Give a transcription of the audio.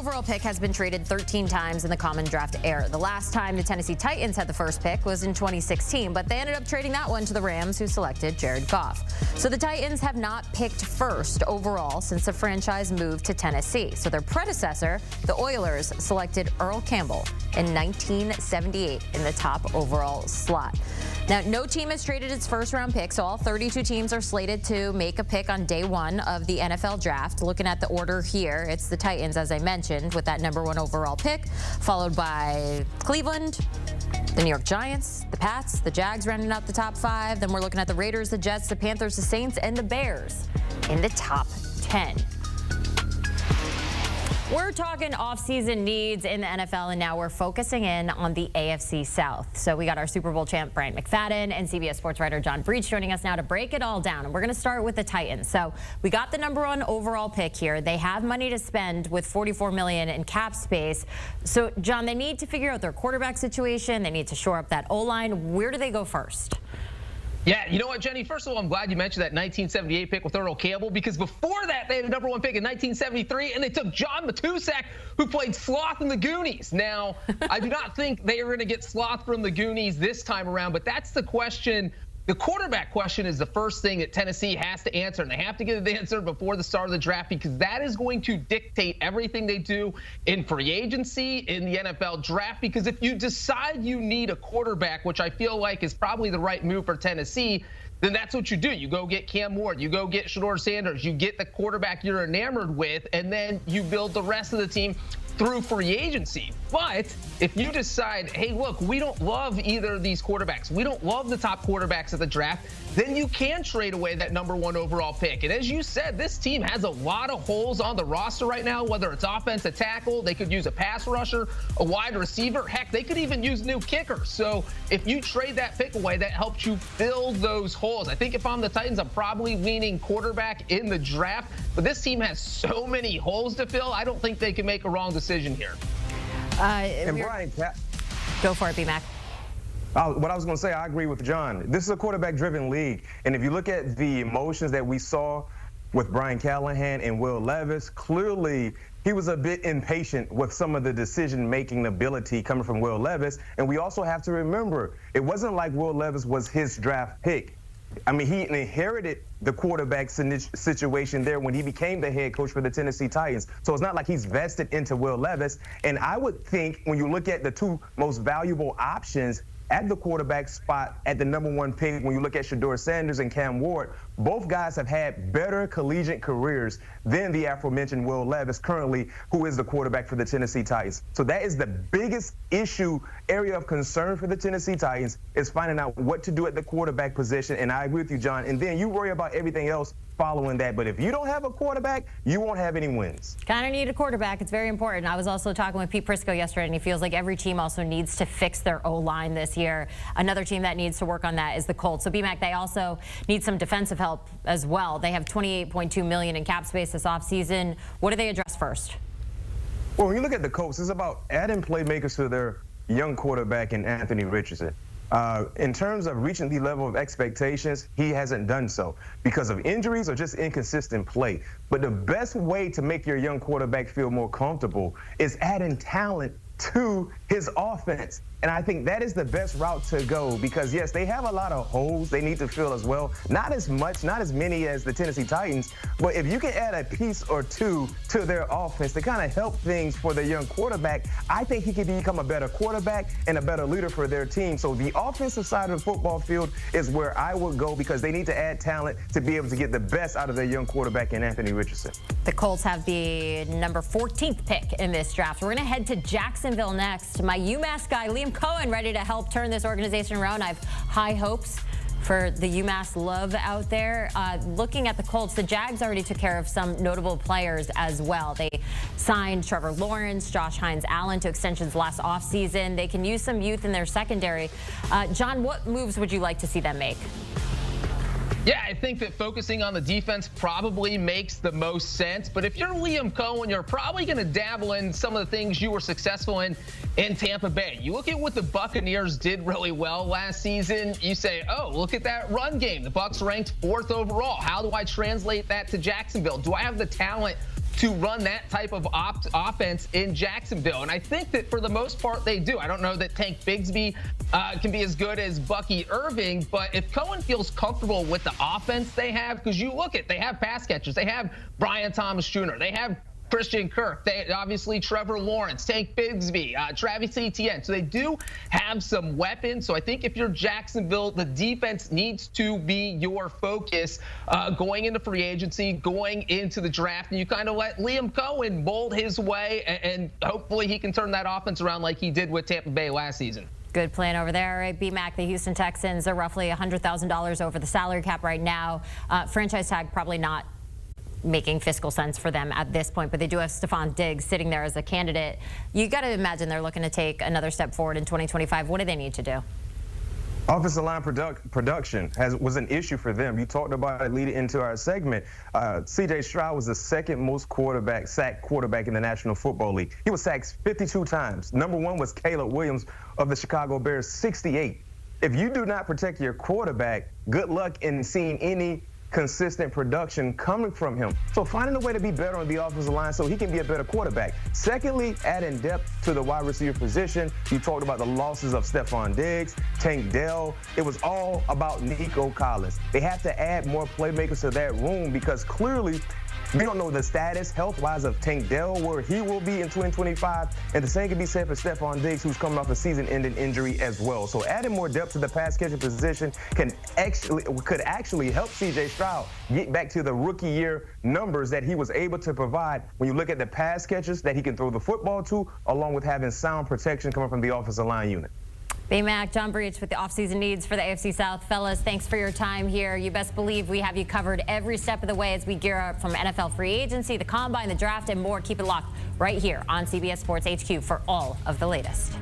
overall pick has been traded 13 times in the common draft era. The last time the Tennessee Titans had the first pick was in 2016, but they ended up trading that one to the Rams, who selected Jared Goff. So the Titans have not picked first overall since the franchise moved to Tennessee. So their predecessor, the Oilers, selected Earl Campbell in 1978 in the top overall slot. Now, no team has traded its first-round pick, so all 32 teams are slated to make a pick on day one of the NFL draft. Looking at the order here, it's the Titans, as I mentioned, with that #1 overall pick, followed by Cleveland, the New York Giants, the Pats, the Jags rounding out the top 5. Then we're looking at the Raiders, the Jets, the Panthers, the Saints, and the Bears in the top 10. We're talking offseason needs in the NFL, and now we're focusing in on the AFC South. So we got our Super Bowl champ, Bryant McFadden, and CBS Sports writer John Breech joining us now to break it all down. And we're going to start with the Titans. So we got the #1 overall pick here. They have money to spend with $44 million in cap space. So, John, they need to figure out their quarterback situation. They need to shore up that O-line. Where do they go first? Yeah, you know what, Jenny? First of all, I'm glad you mentioned that 1978 pick with Earl Campbell, because before that, they had a #1 pick in 1973, and they took John Matuszak, who played Sloth in the Goonies. Now, I do not think they are going to get Sloth from the Goonies this time around, but that's the question. The quarterback question is the first thing that Tennessee has to answer, and they have to get the answer before the start of the draft, because that is going to dictate everything they do in free agency, in the NFL draft. Because if you decide you need a quarterback, which I feel like is probably the right move for Tennessee, then that's what you do. You go get Cam Ward, you go get Shedeur Sanders, you get the quarterback you're enamored with, and then you build the rest of the team through free agency. But if you decide, hey, look, we don't love either of these quarterbacks, we don't love the top quarterbacks at the draft, then you can trade away that #1 overall pick. And as you said, this team has a lot of holes on the roster right now, whether it's offensive tackle, they could use a pass rusher, a wide receiver, heck, they could even use a new kicker. So if you trade that pick away, that helps you fill those holes. I think if I'm the Titans, I'm probably leaning quarterback in the draft, but this team has so many holes to fill, I don't think they can make a wrong decision here. And Brian, go for it, B-Mac. What I was going to say, I agree with John. This is a quarterback-driven league, and if you look at the emotions that we saw with Brian Callahan and Will Levis, clearly he was a bit impatient with some of the decision-making ability coming from Will Levis. And we also have to remember, it wasn't like Will Levis was his draft pick. I mean, he inherited the quarterback situation there when he became the head coach for the Tennessee Titans. So it's not like he's vested into Will Levis. And I would think when you look at the two most valuable options at the quarterback spot at the #1 pick, when you look at Shedeur Sanders and Cam Ward, both guys have had better collegiate careers than the aforementioned Will Levis currently, who is the quarterback for the Tennessee Titans. So that is the biggest area of concern for the Tennessee Titans, is finding out what to do at the quarterback position. And I agree with you, John. And then you worry about everything else following that. But if you don't have a quarterback, you won't have any wins. Kind of need a quarterback. It's very important. I was also talking with Pete Prisco yesterday, and he feels like every team also needs to fix their O-line this year. Another team that needs to work on that is the Colts. So, B-Mac, they also need some defensive help as well. They have $28.2 million in cap space this offseason. What do they address first? Well, when you look at the Colts, it's about adding playmakers to their young quarterback in Anthony Richardson. In terms of reaching the level of expectations, he hasn't done so because of injuries or just inconsistent play. But the best way to make your young quarterback feel more comfortable is adding talent to his offense. And I think that is the best route to go because, yes, they have a lot of holes they need to fill as well. Not as many as the Tennessee Titans, but if you can add a piece or two to their offense to kind of help things for their young quarterback, I think he could become a better quarterback and a better leader for their team. So the offensive side of the football field is where I would go because they need to add talent to be able to get the best out of their young quarterback in Anthony Richardson. The Colts have the number 14th pick in this draft. We're going to head to Jacksonville next. My UMass guy, Liam Cohen, ready to help turn this organization around. I have high hopes for the UMass love out there. Looking at the Colts, the Jags already took care of some notable players as well. They signed Trevor Lawrence, Josh Hines-Allen to extensions last offseason. They can use some youth in their secondary. John, what moves would you like to see them make? Yeah, I think that focusing on the defense probably makes the most sense. But if you're Liam Cohen, you're probably going to dabble in some of the things you were successful in Tampa Bay. You look at what the Buccaneers did really well last season. You say, oh, look at that run game. The Bucs ranked 4th overall. How do I translate that to Jacksonville? Do I have the talent to run that type of offense in Jacksonville. And I think that for the most part they do. I don't know that Tank Bigsby can be as good as Bucky Irving, but if Cohen feels comfortable with the offense they have, because you look at, they have pass catchers, they have Brian Thomas Jr., they have Christian Kirk, they obviously Trevor Lawrence, Tank Bigsby, Travis Etienne. So they do have some weapons. So I think if you're Jacksonville, the defense needs to be your focus going into free agency, going into the draft, and you kind of let Liam Cohen mold his way, and hopefully he can turn that offense around like he did with Tampa Bay last season. Good plan over there. Right, B-Mac, the Houston Texans are roughly $100,000 over the salary cap right now. Franchise tag probably not making fiscal sense for them at this point, but they do have Stephon Diggs sitting there as a candidate. You got to imagine they're looking to take another step forward in 2025. What do they need to do? Offensive line production was an issue for them. You talked about it leading into our segment. C.J. Stroud was the second most sacked quarterback in the National Football League. He was sacked 52 times. Number one was Caleb Williams of the Chicago Bears, 68. If you do not protect your quarterback, good luck in seeing any consistent production coming from him. So finding a way to be better on the offensive line so he can be a better quarterback. Secondly, adding depth to the wide receiver position. You talked about the losses of Stephon Diggs, Tank Dell. It was all about Nico Collins. They have to add more playmakers to that room because clearly we don't know the status health-wise of Tank Dell, where he will be in 2025, and the same can be said for Stephon Diggs, who's coming off a season-ending injury as well. So adding more depth to the pass-catching position could actually help C.J. Stroud get back to the rookie year numbers that he was able to provide when you look at the pass catchers that he can throw the football to, along with having sound protection coming from the offensive line unit. B-Mac, John Breech with the offseason needs for the AFC South. Fellas, thanks for your time here. You best believe we have you covered every step of the way as we gear up from NFL free agency, the combine, the draft, and more. Keep it locked right here on CBS Sports HQ for all of the latest.